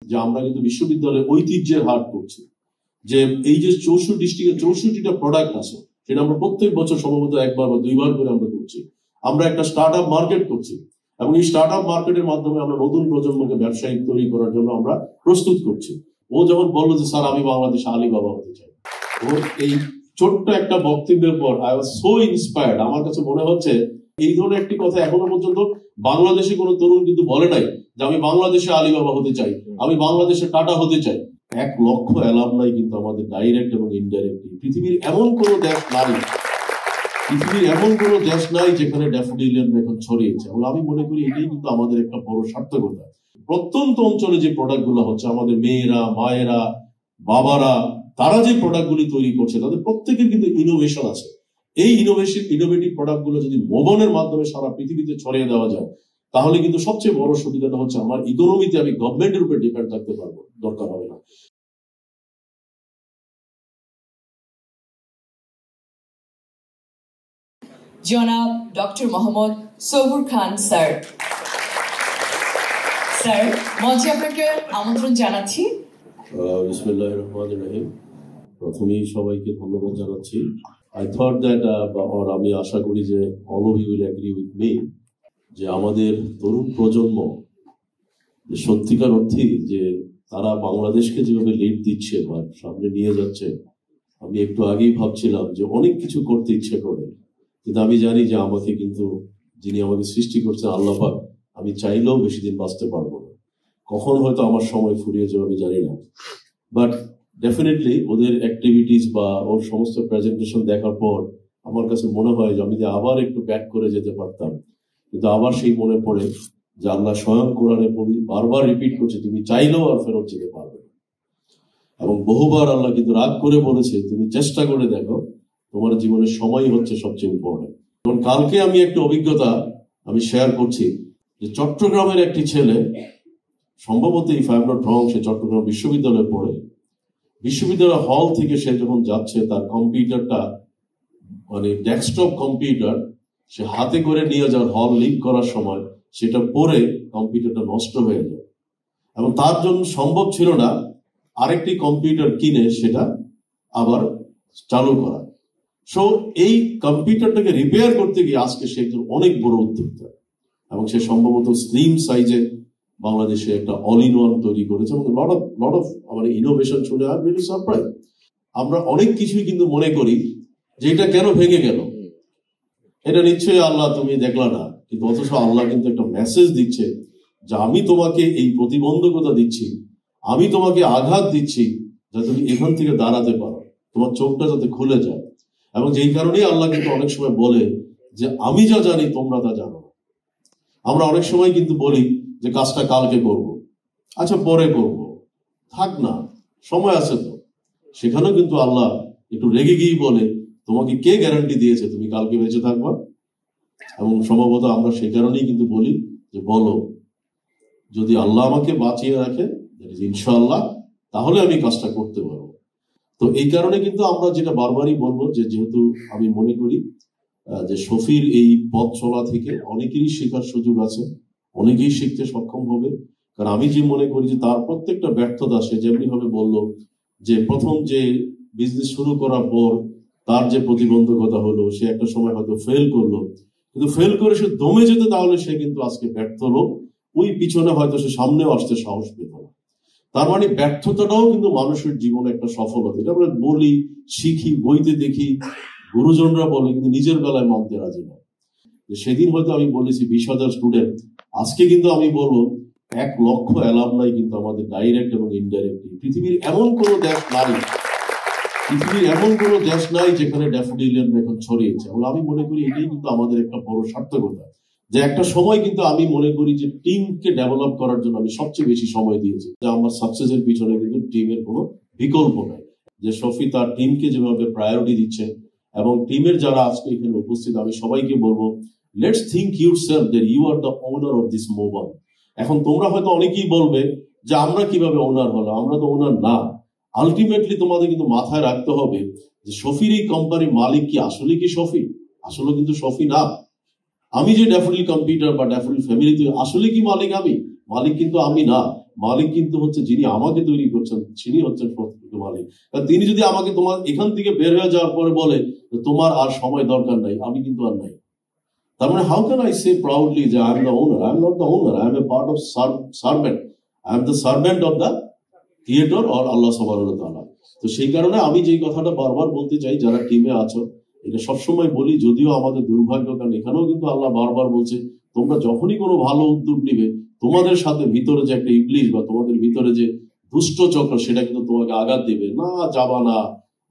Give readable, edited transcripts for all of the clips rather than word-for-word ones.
যে আমরা কিন্তু বিশ্ববিদ্যালয়ে ঐতিহ্যের হাট করছি, যে এই যে 64 ডিস্ট্রিক্টের 64টা প্রোডাক্ট আছে সেটা আমরা প্রত্যেক বছর সম্ভবত একবার বা দুইবার করে আমরা করছি। আমরা একটা স্টার্ট আপ মার্কেট করছি এবং এই স্টার্ট আপ মার্কেটের মাধ্যমে আমরা নতুন প্রজন্মকে ব্যবসায়িক তৈরি করার জন্য আমরা প্রস্তুত করছি। ও যখন বললো যে স্যার আমি বাংলাদেশে আলিবাবা হতে চাই, ও এই ছোট্ট একটা বক্তব্যের পর আই ওয়াজ সো ইন্সপায়ার্ড। আমার কাছে মনে হচ্ছে এই ধরনের একটি কথা এখনো পর্যন্ত বাংলাদেশে কোনো তরুণ কিন্তু বলে নাই যে আমি বাংলাদেশে আলিবাবা হতে চাই, আমি বাংলাদেশে টাটা হতে চাই। 1 লক্ষ অ্যালামনাই কিন্তু আমাদের ডাইরেক্ট এবং ইনডাইরেক্টলি। পৃথিবীর এমন কোনো দেশ নাই যেখানে ড্যাফোডিলিয়ান এখন ছড়িয়েছে, এবং আমি মনে করি এটাই কিন্তু আমাদের একটা বড় সার্থকতা। প্রত্যন্ত অঞ্চলে যে প্রোডাক্ট গুলো হচ্ছে, আমাদের মেয়েরা, মায়েরা, বাবারা, তারা যে প্রোডাক্ট গুলি তৈরি করছে তাদের প্রত্যেকের কিন্তু ইনোভেশন আছে। এই ইনোভেটিভ প্রোডাক্ট গুলো যদি মোবাইলের মাধ্যমে সারা পৃথিবীতে ছড়িয়ে দেওয়া যায়, তাহলে কিন্তু সবচেয়ে বড় সুবিধাটা হচ্ছে আমার ইকোনমিতে আমি গভর্নমেন্টের উপর ডিপেন্ড থাকতে পারবো, দরকার হবে না। জনাব doctor Mohammad Sabur Khan sir, sir মঞ্চে আপনাকে আমন্ত্রণ জানাচ্ছি। বিসমিল্লাহির রহমানির রহিম। প্রথমেই সবাইকে ধন্যবাদ জানাচ্ছি। I thought that আমি আশা করি যে all of you will agree with me যে আমাদের তরুণ প্রজন্ম যে সত্যিকার অর্থে যে তারা বাংলাদেশকে যেভাবে লিড দিচ্ছে বা সামনে নিয়ে যাচ্ছে, আমি একটু আগেই ভাবছিলাম যে অনেক কিছু করতে ইচ্ছে করে, কিন্তু আমি জানি যে আমাকে কিন্তু যিনি আমাকে সৃষ্টি করছেন আল্লাহ পাক, আমি চাইলেও বেশি দিন বাঁচতে পারবো না। কখন হয়তো আমার সময় ফুরিয়ে যাবে আমি জানি না, বাট ডেফিনেটলি ওদের অ্যাক্টিভিটিস বা ওর সমস্ত প্রেজেন্টেশন দেখার পর আমার কাছে মনে হয় যে আমি যে আবার একটু ব্যাক করে যেতে পারতাম, কিন্তু আবার সেই মনে পড়ে যে আল্লাহ স্বয়ং কোরআনে বারবার রিপিট করছে তুমি চাইলেও আর ফেরত যেতে পারবে না। এবং বহুবার আল্লাহ কিন্তু রাগ করে বলেছে তুমি চেষ্টা করে দেখো, তোমার জীবনের সময় হচ্ছে সবচেয়ে ইম্পর্টেন্ট। এবং কালকে আমি একটা অভিজ্ঞতা আমি শেয়ার করছি যে চট্টগ্রামের একটি ছেলে, সম্ভবত if I am not wrong, সে চট্টগ্রাম বিশ্ববিদ্যালয়ে পড়ে। বিশ্ববিদ্যালয় হল থেকে সে যখন যাচ্ছে তার কম্পিউটারটা, মানে ডেস্কটপ কম্পিউটার, সে হাতে করে নিয়ে যাওয়ার হল লিভ করার সময় সেটা পরে কম্পিউটারটা নষ্ট হয়ে যায়, এবং তার জন্য সম্ভব ছিল না আরেকটি কম্পিউটার কিনে সেটা আবার চালু করা। সো এই কম্পিউটারটাকে রিপেয়ার করতে গিয়ে আজকে সে একজন অনেক বড় উদ্যোক্তা, এবং সে সম্ভবত স্লিম সাইজে বাংলাদেশে একটা অল ইন ওয়ান তৈরি করেছে, এবং লট অফ আমাদের ইনোভেশন শুনে আর রিয়েলি সারপ্রাইজ। আমরা অনেক কিছুই কিন্তু মনে করি যে এটা কেন ভেঙে গেল, এটা নিশ্চয়ই আল্লাহ তুমি দেখলা না, কিন্তু অথচ আল্লাহ কিন্তু একটা মেসেজ দিচ্ছে যে আমি তোমাকে এই প্রতিবন্ধকতা দিচ্ছি, আমি তোমাকে আঘাত দিচ্ছি যাতে তুমি এখান থেকে দাঁড়াতে পারো, তোমার চোখটা যাতে খুলে যায়। এবং যেই কারণেই আল্লাহ কিন্তু অনেক সময় বলে যে আমি যা জানি তোমরা তা জানো না। আমরা অনেক সময় কিন্তু বলি যে কাজটা কালকে করব, আচ্ছা পরে করব, থাক না, সময় আছে তো। সেখানেও কিন্তু আল্লাহ একটু রেগে গিয়ে বলে তোমাকে কে গ্যারান্টি দিয়েছে তুমি কালকে বেঁচে থাকবা। এবং সম্ভবত আমরা সেই কারণেই কিন্তু বলি যে বলো, যদি আল্লাহ আমাকে বাঁচিয়ে রাখে ইনশাআল্লাহ তাহলে আমি কাজটা করতে পারবো। তো এই কারণে কিন্তু আমরা যেটা বারবারই বলবো যে যেহেতু আমি মনে করি যে শফির এই পথ চলা থেকে অনেকেরই শেখার সুযোগ আছে, অনেকেই শিখতে সক্ষম হবে। কারণ আমি যে মনে করি যে তার প্রত্যেকটা ব্যর্থতা, সে যেমনি ভাবে বললো যে প্রথম যে বিজনেস শুরু করার পর তার যে প্রতিবন্ধকতা হলো, সে একটা সময় হয়তো ফেল করলো, কিন্তু ফেল করে সে দমে যেত, তাহলে সে কিন্তু আজকে ব্যর্থ হলো, ওই পিছনে হয়তো সে সামনেও আসতে সাহস পেত না। তার মানে ব্যর্থতাটাও কিন্তু মানুষের জীবনে একটা সফলতা। এটা আমরা বলি, শিখি, বইতে দেখি, গুরুজনরা বলে, কিন্তু নিজের বেলায় মানতে রাজি না। সেদিন হয়তো আমি বলেছি 20,000 স্টুডেন্ট, আজকে কিন্তু আমি বলবো 1 লক্ষ অ্যালামনাই কিন্তু আমাদের ডাইরেক্ট এবং ইনডাইরেক্টলি। পৃথিবীর এমন কোনো দেশ নাই যেখানে ড্যাফোডিলিয়ান এখন ছড়িয়েছে, এবং আমি মনে করি এটাই কিন্তু আমাদের একটা বড় সার্থকতা। যে একটা সময় কিন্তু আমি মনে করি যে টিমকে ডেভেলপ করার জন্য আমি সবচেয়ে বেশি সময় দিয়েছি, যে আমার সাকসেসের পিছনে কিন্তু টিমের কোনো বিকল্প নাই। যে শফি তার টিমকে যেভাবে প্রায়োরিটি দিচ্ছে, এবং টিমের যারা আজকে এখানে উপস্থিত, আমি সবাইকে বলবো let's think yourself that you are the owner of this mobile. এখন তোমরা হয়তো অনেকেই বলবে যে আমরা কিভাবে ওনার হলো, আমরা তো ওনার না। আলটিমেটলি তোমাদের কিন্তু মাথায় রাখতে হবে যে শফির এই কোম্পানির মালিক কি আসলে কি শফি? আসলে কিন্তু শফি না। আমি যে ড্যাফোডিল কম্পিউটার বা ড্যাফোডিল ফ্যামিলি, আসলে কি মালিক আমি? মালিক কিন্তু আমি না। মালিক কিন্তু হচ্ছে যিনি আমাকে তৈরি করছেন, তিনি হচ্ছেন প্রকৃত মালিক। তিনি যদি আমাকে তোমার এখান থেকে বের হয়ে যাওয়ার পরে বলে তোমার আর সময় দরকার নাই, আমি কিন্তু আর নাই, তার মানে how can I say proudly যে I am the owner? I am not the owner, I am a part of servant, I am the servant of the creator or Allah সুবহানাহু ওয়া তাআলা। তো সেই কারণে আমি যেই কথাটা বারবার বলতে চাই, যারা টিমে আছো এটা সবসময় বলি, যদিও আমাদের দুর্ভাগ্য, কারণ এখানেও কিন্তু আল্লাহ বারবার বলছে তোমরা যখনই কোনো ভালো উদ্যোগ নিবে, তোমাদের সাথে ভিতরে যে একটা ইবলিশ বা তোমাদের ভিতরে যে দুষ্ট চক্র, সেটা কিন্তু তোমাকে আঘাত দিবে, না যাবা না,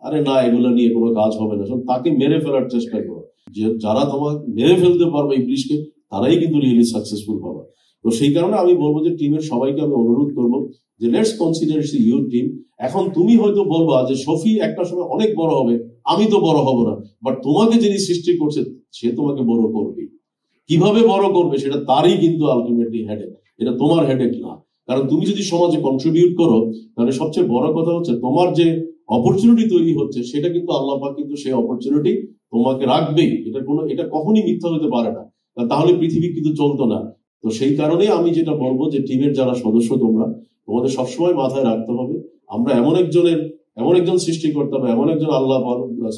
আরে না এগুলো নিয়ে কোনো কাজ হবে না, তাকে মেরে ফেলার চেষ্টা করো। যে যারা তোমাকে মেরে ফেলতে পারবে ইবলিশকে, তারাই কিন্তু রিয়েলি সাকসেসফুল হবে। তো সেই কারণে আমি বলবো যে টিমের সবাইকে আমি অনুরোধ করবো যে লেটস কনসিডার ইউর টিম। এখন তুমি হয়তো বলবা যে শফি একটা সময় অনেক বড় হবে, আমি তো বড় হব না, বাট তোমাকে যিনি সৃষ্টি করছে সে তোমাকে বড় করবে। কিভাবে বড় করবে সেটা তারই কিন্তু আলটিমেটলি হেডেক, এটা তোমার হেডেক না। কারণ তুমি যদি সমাজে কন্ট্রিবিউট করো, তাহলে সবচেয়ে বড় কথা হচ্ছে তোমার যে অপরচুনিটি তৈরি হচ্ছে, সেটা কিন্তু আল্লাহ পাক কিন্তু সেই অপরচুনিটি তোমাকে রাখবেই। এটা কখনই মিথ্যা হতে পারে না, তাহলে পৃথিবী কিন্তু চলতো না। তো সেই কারণে আমি যেটা বলবো যে টিমের যারা সদস্য তোমাদের সবসময় মাথায় রাখতে হবে, আমরা এমন একজন সৃষ্টিকর্তা বা এমন একজন আল্লাহ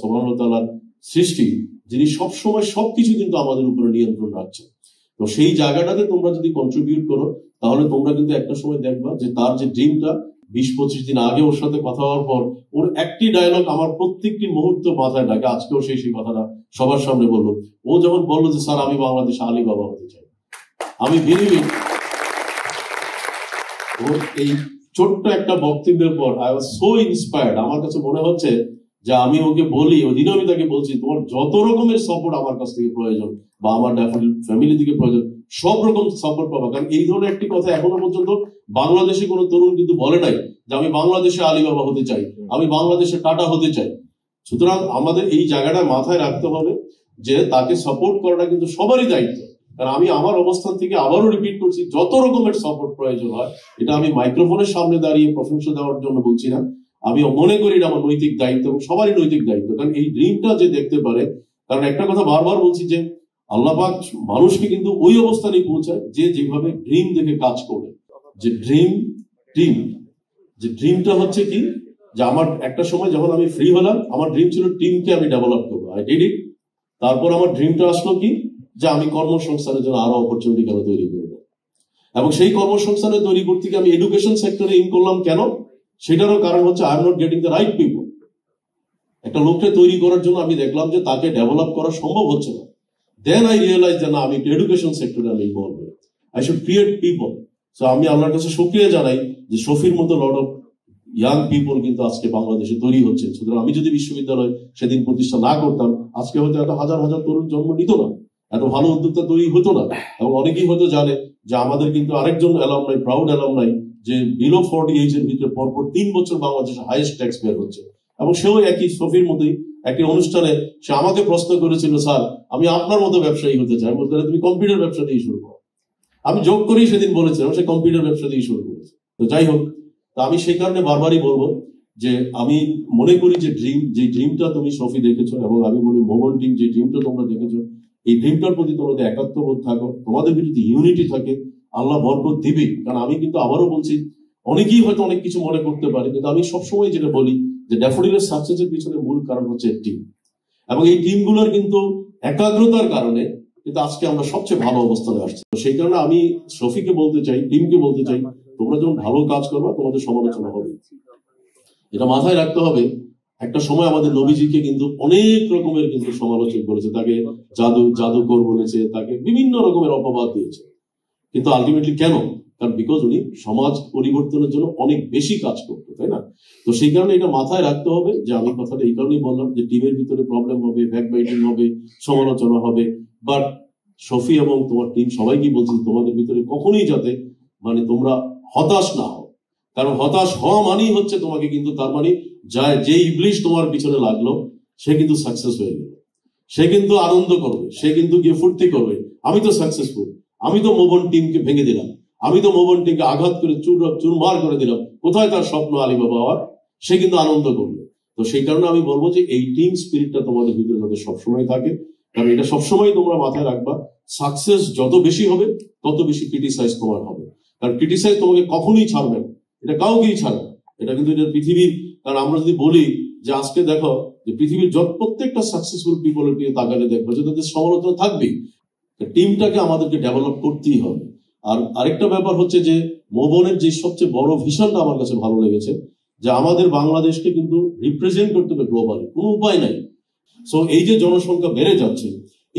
সুবহানাহু ওয়া তাআলার সৃষ্টি, যিনি সবসময় সবকিছু কিন্তু আমাদের উপরে নিয়ন্ত্রণ রাখছে। তো সেই জায়গাটাতে তোমরা যদি কন্ট্রিবিউট করো, তাহলে তোমরা কিন্তু একটা সময় দেখবা যে তার যে ড্রিমটা 20-25 দিন আগে ওর সাথে কথা হওয়ার পর ওর একটি ডায়লগ আমার প্রত্যেকটি মুহূর্ত মাথায় ডাকে। আজকেও সেই কথাটা সবার সামনে বললো। ও যখন বললো যে স্যার আমি বাংলাদেশে আলিবাবা হতে চাই, আমি বিলিভ ওর এই ছোট্ট একটা বক্তব্যের পর আই ওয়াজ সো ইন্সপায়ার্ড। আমার কাছে মনে হচ্ছে যে আমি ওকে বলি, ওই দিনও আমি তাকে বলছি তোমার যত রকমের সাপোর্ট আমার কাছ থেকে প্রয়োজন বা আমার ফ্যামিলি থেকে প্রয়োজন, সব রকম সাপোর্ট পাবো। কারণ এই ধরনের একটি কথা এখনো পর্যন্ত বাংলাদেশে কোনো তরুণ কিন্তু বলে নাই যে আমি বাংলাদেশে আলিবাবা হতে চাই, আমি বাংলাদেশে টাটা হতে চাই। সুতরাং আমাদের এই জায়গাটা মাথায় রাখতে হবে যে তাকে সাপোর্ট করাটা কিন্তু সবারই দায়িত্ব। কারণ আমি আমার অবস্থান থেকে আবারও রিপিট করছি, যত রকমের সাপোর্ট প্রয়োজন হয়, এটা আমি মাইক্রোফোনের সামনে দাঁড়িয়ে প্রশংসা দেওয়ার জন্য বলছি না, আমি মনে করি এটা আমার নৈতিক দায়িত্ব এবং সবারই নৈতিক দায়িত্ব। কারণ এই ড্রিমটা যে দেখতে পারে, কারণ একটা কথা বারবার বলছি যে আল্লাহ পাক মানুষকে কিন্তু ওই অবস্থানে পৌঁছায় যে যেভাবে ড্রিম দেখে কাজ করে। যে ড্রিমটা হচ্ছে কি, যে আমার একটা সময় যখন আমি ফ্রি হলাম, আমার ড্রিম ছিল টিমকে আমি ডেভেলপ করবো, আই ডিড ইট। তারপর আমার ড্রিমটা আসলো কি, যে আমি কর্মসংস্থানের জন্য আরো অপরচুনিটি কেন তৈরি করি না, এবং সেই কর্মসংস্থানে তৈরি করতে গিয়ে আমি এডুকেশন সেক্টরে ইন করলাম কেন, সেটারও কারণ হচ্ছে I am not getting the right people. একটা লোককে তৈরি করার জন্য আমি দেখলাম যে তাকে ডেভেলপ করা সম্ভব হচ্ছে না। দেন আই রিয়েলাইজ যে না, আমি এডুকেশন সেক্টরে আমি ইনভলভ হই, I should create people. So আমি আল্লাহর কাছে শুকরিয়া জানাই যে শফির মতো লট অফ ইয়াং পিপল কিন্তু আজকে বাংলাদেশে তৈরি হচ্ছে। সুতরাং আমি যদি বিশ্ববিদ্যালয় সেদিন প্রতিষ্ঠা না করতাম, আজকে হয়তো এত হাজার হাজার তরুণ জন্ম নিত না, এত ভালো উদ্যোক্তা তৈরি হতো না। এবং অনেকেই হয়তো জানে যে আমাদের কিন্তু আরেকজন অ্যালামনাই, প্রাউড অ্যালামনাই, যে বিলো 40 এজের ভিতরে পরপর 3 বছর বাংলাদেশে হাইয়েস্ট ট্যাক্স পেয়ার হচ্ছে। এবং সেও একই শফির মতোই একটি অনুষ্ঠানে সে আমাকে প্রশ্ন করেছিল, স্যার আমি আপনার মতো ব্যবসায়ী হতে চাই। বলতে তুমি কম্পিউটার ব্যবসা দিয়ে শুরু করো। আমি যোগ করেই সেদিন বলেছিলাম সে কম্পিউটার ব্যবসা দিয়ে শুরু করেছে। তো যাই হোক, তো আমি সেই কারণে বারবারই বলবো যে আমি মনে করি যে ড্রিমটা তুমি শফি দেখেছো, এবং আমি বলি মোহন টিম যে ড্রিমটা তোমরা দেখেছো, এই ড্রিমটার প্রতি তোমাদের একাত্মবোধ থাকো, তোমাদের ভিতরে ইউনিটি থাকে, আল্লাহ বরকত দিবে। কারণ আমি কিন্তু আবারও বলছি, অনেকেই হয়তো অনেক কিছু মনে করতে পারে, কিন্তু আমি সবসময় যেটা বলি যে ড্যাফোডিলের সাকসেসের পিছনে মূল কারণ হচ্ছে টিম। এবং এই টিমগুলোর কিন্তু একাগ্রতার কারণে কিন্তু আজকে আমরা সবচেয়ে ভালো অবস্থানে আসছি। তো সেই কারণে আমি শফিকে বলতে চাই, টিমকে বলতে চাই, তোমরা যখন ভালো কাজ করবা তোমাদের সমালোচনা হবে, এটা মাথায় রাখতে হবে। একটা সময় আমাদের নবীজিকে কিন্তু অনেক রকমের কিন্তু সমালোচনা করেছে, তাকে জাদুকর বলেছে, তাকে বিভিন্ন রকমের অপবাদ দিয়েছে। কিন্তু আলটিমেটলি কেন? কারণ বিকজ উনি সমাজ পরিবর্তনের জন্য অনেক বেশি কাজ করতো, তাই না? তো সেই কারণে এটা মাথায় রাখতে হবে যে আমি কথাটা এই কারণেই বললাম যে টিমের ভিতরে প্রবলেম হবে, ব্যাকবাইটিং হবে, সমালোচনা হবে, বাট শফি এবং তোমার টিম সবাইকে বলছি তোমাদের ভিতরে কখনোই যাতে তোমরা হতাশ না হও। কারণ হতাশ হওয়া মানেই হচ্ছে তোমাকে কিন্তু তার মানে যে ইবলিশ তোমার পিছনে লাগলো সে কিন্তু সাকসেস হয়ে গেল, সে কিন্তু আনন্দ করবে, সে কিন্তু গিয়ে ফুর্তি করবে, আমি তো সাকসেসফুল, আমি তো মোবন টিমকে ভেঙে দিলাম, আমি তো মোবন টিমকে আঘাত করে চুরমার করে দিলাম, কোথায় তার স্বপ্ন আলিবাবা হওয়ার, সে কিন্তু আনন্দ করবে। তো সেই কারণে আমি বলবো যে এই টিম স্পিরিটটা তোমাদের ভিতরে যাতে সবসময় থাকে। কারণ এটা সবসময় তোমরা মাথায় রাখবা, সাকসেস যত বেশি হবে তত বেশি ক্রিটিসাইজ তোমার হবে। কারণ ক্রিটিসাইজ তোমাকে কখনোই ছাড়বে না, এটা কাউকেই ছাড়বে, এটা কিন্তু এটা পৃথিবীর। কারণ আমরা যদি বলি যে আজকে দেখো যে পৃথিবীর প্রত্যেকটা সাকসেসফুল পিপলের দিকে তাকালে দেখবো যে তাদের সমালোচনা থাকবেই। টিমটাকে আমাদেরকে ডেভেলপ করতেই হবে। আর আরেকটা ব্যাপার হচ্ছে যে মোবনের যে সবচেয়ে বড় ভিশনটা আমার কাছে ভালো লেগেছে, যে আমাদের বাংলাদেশকে কিন্তু রিপ্রেজেন্ট করতে হবে গ্লোবালি, কোনো উপায় নাই। সো এই যে জনসংখ্যা বেড়ে যাচ্ছে,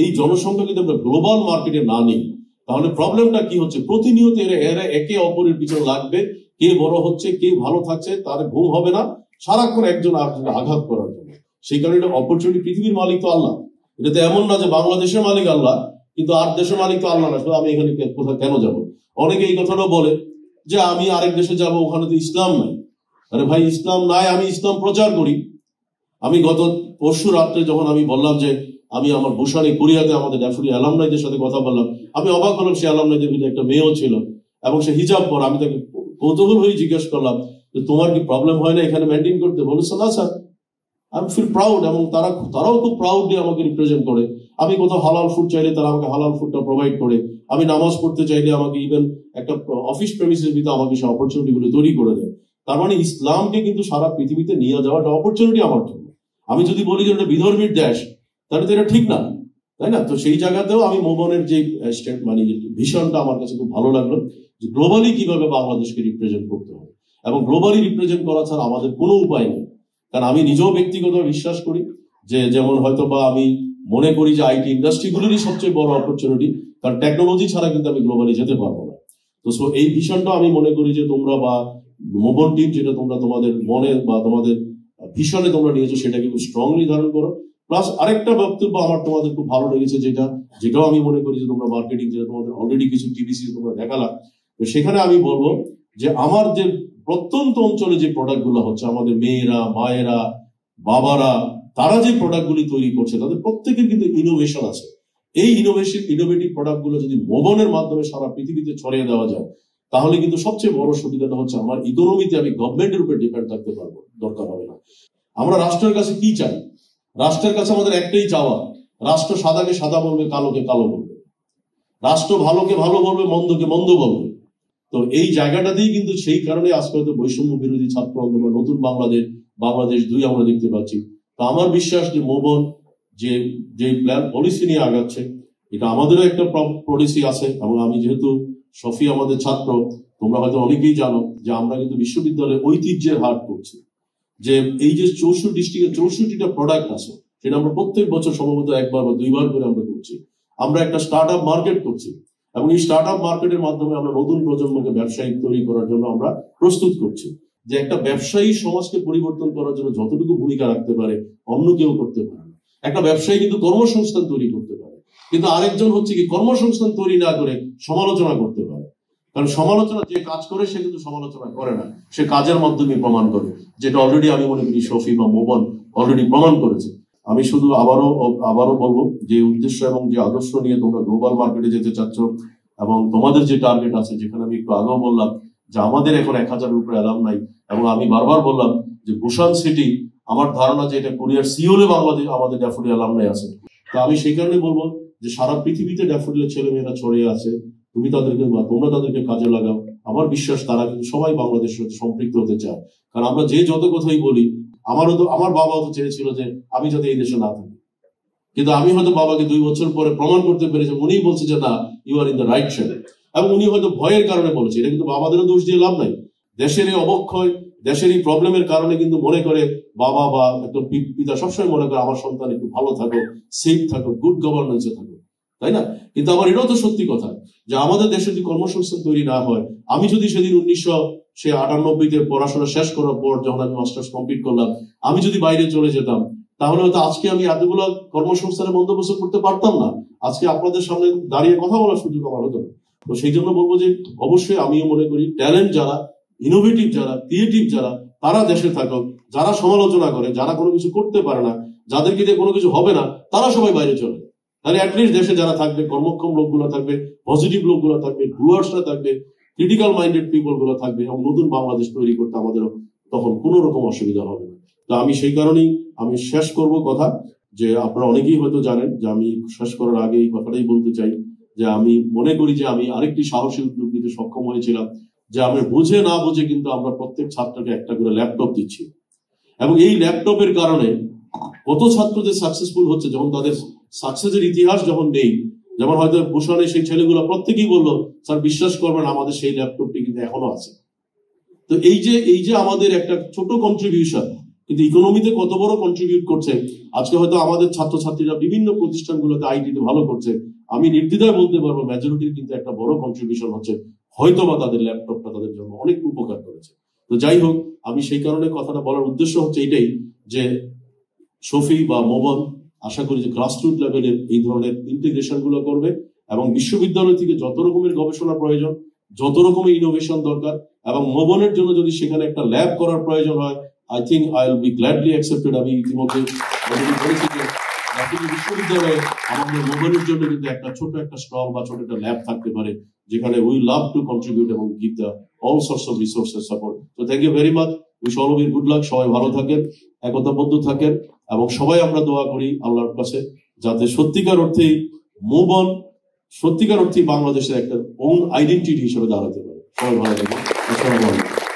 এই জনসংখ্যা যদি আমরা গ্লোবাল মার্কেটে না নিই, তাহলে প্রবলেমটা কি হচ্ছে, প্রতিনিয়ত এরা একে অপরের পিছনে লাগবে, কে বড় হচ্ছে, কে ভালো থাকছে, তার ঘুম হবে না, সারাক্ষণ একজন আরেকজনকে আঘাত করার জন্য। সেই কারণে এটা অপরচুনিটি, পৃথিবীর মালিক তো আল্লাহ, এটা তো এমন না যে বাংলাদেশের মালিক আল্লাহ কিন্তু আর দেশের মালিক তো আল্লাহ না, শুধু আমি এখানে কোথাও কেন যাব। অনেকে এই কথাটাও বলে যে আমি আরেক দেশে যাব, ওখানে তো ইসলাম নাই। আরে ভাই, ইসলাম নাই, আমি ইসলাম প্রচার করি। আমি গত পরশু রাত্রে যখন আমি বললাম যে আমি আমার বুসানি কোরিয়াতে আমাদের ড্যাফোডিল অ্যালামনাইদের সাথে কথা বললাম, আমি অবাক হলাম, সে অ্যালামনাইদের ভিতরে একটা মেয়েও ছিল এবং সে হিজাব পর। আমি তাকে কৌতূহল হয়ে জিজ্ঞেস করলাম যে তোমার কি প্রবলেম হয় না এখানে মেনটেন করতে? বলেছে না স্যার, আই ফিল প্রাউড, এবং তারাও খুব প্রাউডলি আমাকে রিপ্রেজেন্ট করে। আমি কোথাও হালাল ফুড চাইলে তারা আমাকে হালাল ফুডটা প্রোভাইড করে, আমি নামাজ পড়তে চাইলে আমাকে ইভেন একটা অফিস প্রেমিসের ভিতরে আমাকে সেই অপরচুনিটি গুলো তৈরি করে দেয়। তার মানে ইসলামকে কিন্তু সারা পৃথিবীতে নিয়ে যাওয়াটা অপরচুনিটি আমার জন্য। আমি যদি বলি যে এটা বিধর্মীর দেশ, তাহলে তো এটা ঠিক না, তাই না? তো সেই জায়গাতেও আমি মোবনের যে মানে ভিশনটা আমার কাছে খুব ভালো লাগলো, যে গ্লোবালি কিভাবে বাংলাদেশকে রিপ্রেজেন্ট করতে হবে, এবং গ্লোবালি রিপ্রেজেন্ট করা ছাড়া আমাদের কোনো উপায় নেই। কারণ আমি নিজেও ব্যক্তিগত বিশ্বাস করি যে, যেমন হয়তো বা আমি মনে করি যে আইটি ইন্ডাস্ট্রিগুলোরই সবচেয়ে বড় অপরচুনিটি, কারণ টেকনোলজি ছাড়া কিন্তু আমি গ্লোবালি যেতে পারবো না। তো সো এই ভিশনটা আমি মনে করি যে তোমরা বা মোবন টিম যেটা তোমরা তোমাদের মনে বা তোমাদের ভিশনে তোমরা নিয়েছো, সেটাকে খুব স্ট্রংলি ধারণ করো। প্লাস আরেকটা বক্তব্য আমার তোমাদের খুব ভালো লেগেছে, যেটাও আমি মনে করি যে তোমরা মার্কেটিং, যেটা তোমাদের অলরেডি কিছু টিভিসি তোমরা দেখালা, তো সেখানে আমি বলবো যে আমার যে প্রত্যন্ত অঞ্চলে যে প্রোডাক্ট গুলো হচ্ছে, আমাদের মেয়েরা, মায়েরা, বাবারা, তারা যে প্রোডাক্ট গুলি তৈরি করছে, তাদের প্রত্যেকের কিন্তু ইনোভেশন আছে। এই ইনোভেটিভ প্রোডাক্ট গুলো যদি মোবনের মাধ্যমে সারা পৃথিবীতে ছড়িয়ে দেওয়া যায়, তাহলে কিন্তু সবচেয়ে বড় সুবিধাটা হচ্ছে আমার ইকোনমিতে আমি গভর্নমেন্টের উপর ডিপেন্ড থাকতে পারবো, দরকার হবে না। আমরা রাষ্ট্রের কাছে কি চাই? রাষ্ট্রের কাছে আমাদের একটাই চাওয়া, রাষ্ট্র সাদাকে সাদা বলবে, কালোকে কালো বলবে, রাষ্ট্র ভালোকে ভালো বলবে, মন্দকে মন্দ বলবে। তো এই জায়গাটাতেই কিন্তু সেই কারণে আজকে হয়তো বৈষম্য বিরোধী ছাত্র আন্দোলন, নতুন বাংলাদেশ 2 আমরা দেখতে পাচ্ছি। তো আমার বিশ্বাস যে মোবন যে প্ল্যান পলিসি নিয়ে আগাচ্ছে, এটা আমাদেরও একটা পলিসি আছে। এবং আমি যেহেতু শফি আমাদের ছাত্র, তোমরা হয়তো অনেকেই জানো যে আমরা কিন্তু বিশ্ববিদ্যালয়ে ঐতিহ্যের হাট করছি, যে এই যে 64 ডিস্ট্রিক্টে 64টা প্রোডাক্ট আছে, সেটা আমরা প্রত্যেক বছর সম্ভবত 1 বার বা 2 বার করে আমরা করছি। আমরা একটা স্টার্ট আপ মার্কেট করছি, এবং এই স্টার্ট আপ মার্কেটের মাধ্যমে আমরা নতুন প্রজন্মকে ব্যবসায়িক তৈরি করার জন্য আমরা প্রস্তুত করছি। যে একটা ব্যবসায়ী সমাজকে পরিবর্তন করার জন্য যতটুকু ভূমিকা রাখতে পারে, অন্য কেউ করতে পারে না। একটা ব্যবসায়ী কিন্তু কর্মসংস্থান তৈরি করতে পারে, কিন্তু আরেকজন হচ্ছে কি কর্মসংস্থান তৈরি না করে সমালোচনা করতে পারে। কারণ সমালোচনা যে কাজ করে, সে কিন্তু সমালোচনা করে না, সে কাজের মাধ্যমে প্রমাণ করে, যেটা অলরেডি আমি মনে করি শফি বা মোবন অলরেডি প্রমাণ করেছে। আমি শুধু আবারও বলবো, যে উদ্দেশ্য এবং যে আদর্শ নিয়ে তোমরা গ্লোবাল মার্কেটে যেতে চাচ্ছ, এবং তোমাদের যে টার্গেট আছে, যেখানে আমি একটু আগেও বললাম যে আমাদের এখন 1000-এর উপরে অ্যালাম নাই, এবং আমি বারবার বললাম যে বুসান সিটি, আমার ধারণা যে এটা কোরিয়ার সিওলে বাংলাদেশ আমাদের ড্যাফোডিল অ্যালাম নাই আছে। তো আমি সেই কারণে বলবো যে সারা পৃথিবীতে ড্যাফোডিলের ছেলে মেয়েরা ছড়িয়ে আছে, তোমরা তাদেরকে কাজে লাগাও। আমার বিশ্বাস তারা কিন্তু সবাই বাংলাদেশের সাথে সম্পৃক্ত হতে চায়। কারণ আমরা যে যত কথাই বলি, আমার বাবাও তো চেয়েছিল যে আমি যাতে এই দেশে না থাকি, কিন্তু আমি হয়তো বাবাকে 2 বছর পরে প্রমাণ করতে পেরেছি, উনিই বলছে যে না, you are in the right track. এবং উনি হয়তো ভয়ের কারণে বলেছে, এটা কিন্তু বাবাদেরও দোষ দিয়ে লাভ নাই। দেশের এই অবক্ষয়, দেশের এই প্রবলেমের কারণে কিন্তু মনে করে বাবা বা একজন পিতা সবসময় মনে করে আমার সন্তান একটু ভালো থাকো, সেফ থাকো, গুড গভর্নেন্সে থাকো, তাই না? কিন্তু আবার এটাও তো সত্যি কথা যে আমাদের দেশে যদি কর্মসংস্থান তৈরি না হয়, আমি যদি সেদিন 1998-তে পড়াশোনা শেষ করার পর যখন আমি মাস্টার্স কমপ্লিট করলাম, আমি যদি বাইরে চলে যেতাম, তাহলে হয়তো আজকে আমি এতগুলো কর্মসংস্থানের বন্দোবস্ত করতে পারতাম না। আজকে আপনাদের সামনে দাঁড়িয়ে কথা বলার সুযোগ আমার হতো না। তো সেই জন্য বলবো যে অবশ্যই আমিও মনে করি ট্যালেন্ট যারা, ইনোভেটিভ যারা, ক্রিয়েটিভ যারা, তারা দেশে থাকুক। যারা সমালোচনা করে, যারা কোনো কিছু করতে পারে না, যাদেরকে দিয়ে কোনো কিছু হবে না, তারা সবাই বাইরে চলে। তাহলে অ্যাটলিস্ট দেশে যারা থাকবে, কর্মক্ষম লোকগুলো থাকবে, পজিটিভ লোকগুলো থাকবে, ডুয়ার্সরা থাকবে, ক্রিটিক্যাল মাইন্ডেড পিপল গুলো থাকবে, এবং নতুন বাংলাদেশ তৈরি করতে আমাদের তখন কোনো রকম অসুবিধা হবে না। তো আমি সেই কারণেই আমি শেষ করব কথা, যে আপনারা অনেকেই হয়তো জানেন যে আমি শেষ করার আগে এই কথাটাই বলতে চাই যে আমি মনে করি যে আমি আরেকটি সাহসী উদ্যোগ নিতে সক্ষম হয়েছিলাম, যে আমি বুঝে না বুঝে কিন্তু আমরা প্রত্যেক ছাত্রকে একটা করে ল্যাপটপ দিচ্ছি, এবং এই ল্যাপটপের কারণে কত ছাত্র যে সাকসেসফুল হচ্ছে, যখন তাদের সাকসেসের ইতিহাস যখন নেই, যেমন হয়তো ভূষণে সেই ছেলেগুলো প্রত্যেকেই বললো, স্যার বিশ্বাস করবেন আমাদের সেই ল্যাপটপটি কিন্তু এখনো আছে। তো এই যে আমাদের একটা ছোট কন্ট্রিবিউশন কিন্তু ইকোনমিতে কত বড় কন্ট্রিবিউট করছে। আজকে হয়তো আমাদের ছাত্রছাত্রীরা বিভিন্ন প্রতিষ্ঠানগুলোতে আইটিতে ভালো করছে, আমি নির্দ্বিধায় বলতে পারবো মেজরিটির কিন্তু একটা বড় কন্ট্রিবিউশন হচ্ছে, হয়তো বা তাদের ল্যাপটপটা তাদের জন্য অনেক উপকার করেছে। তো যাই হোক, আমি সেই কারণে কথাটা বলার উদ্দেশ্য হচ্ছে এইটাই, যে শফি বা মোবন আশা করি যে গ্রাসরুট লেভেলের এই ধরনের ইন্টিগ্রেশন গুলো করবে, এবং বিশ্ববিদ্যালয় থেকে যত রকমের গবেষণা প্রয়োজন, যত রকমের ইনোভেশন দরকার, এবং মোবনের জন্য যদি সেখানে একটা ল্যাব করার প্রয়োজন হয়, I think I will be gladly accepted. আমি ইতিমধ্যে বলেছি যে বিশ্ববিদ্যালয়ে আমাদের মোবনের জন্য কিন্তু একটা ছোট একটা স্টল বা ছোট একটা ল্যাব থাকতে পারে, যেখানে উই লাভ টু কন্ট্রিবিউট এবং give the all source of resources support. তো thank you very much, wish all of you good luck. সবাই ভালো থাকেন, একতাবদ্ধ থাকেন, এবং সবাই আমরা দোয়া করি আল্লাহর কাছে যাতে সত্যিকার অর্থেই মোবন সত্যিকার অর্থেই বাংলাদেশের একটা ওন আইডেন্টিটি হিসেবে দাঁড়াতে পারে। সবাই ভালো থাকবেন। আসসালামু আলাইকুম।